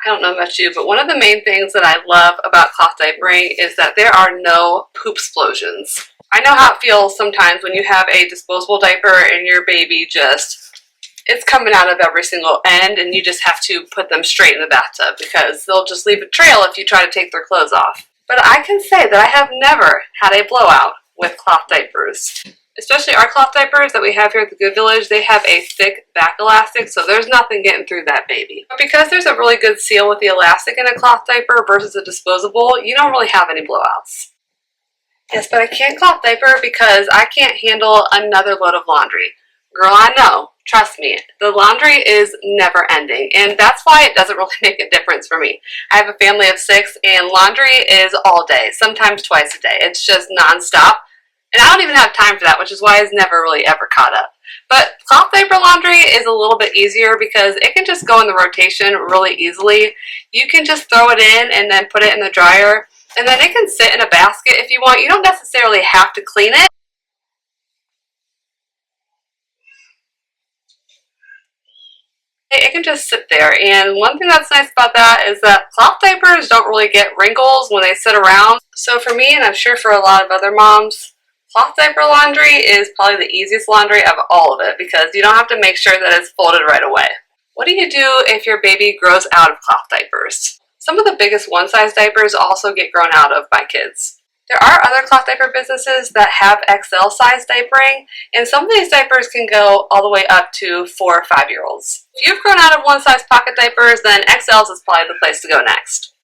I don't know about you, but one of the main things that I love about cloth diapering is that there are no poop explosions. I know how it feels sometimes when you have a disposable diaper and your baby it's coming out of every single end and you just have to put them straight in the bathtub because they'll just leave a trail if you try to take their clothes off. But I can say that I have never had a blowout with cloth diapers. Especially our cloth diapers that we have here at the Good Village, they have a thick back elastic, so there's nothing getting through that baby. But because there's a really good seal with the elastic in a cloth diaper versus a disposable, you don't really have any blowouts. Yes, but I can't cloth diaper because I can't handle another load of laundry. Girl, I know. Trust me, the laundry is never ending, and that's why it doesn't really make a difference for me. I have a family of 6, and laundry is all day, sometimes twice a day. It's just nonstop. And I don't even have time for that, which is why it's never really ever caught up. But cloth diaper laundry is a little bit easier because it can just go in the rotation really easily. You can just throw it in and then put it in the dryer, and then it can sit in a basket if you want. You don't necessarily have to clean it. It can just sit there, and one thing that's nice about that is that cloth diapers don't really get wrinkles when they sit around. So for me, and I'm sure for a lot of other moms, cloth diaper laundry is probably the easiest laundry of all of it because you don't have to make sure that it's folded right away. What do you do if your baby grows out of cloth diapers? Some of the biggest one-size diapers also get grown out of by kids. There are other cloth diaper businesses that have XL size diapering, and some of these diapers can go all the way up to 4 or 5-year-olds. If you've grown out of one-size pocket diapers, then XLs is probably the place to go next.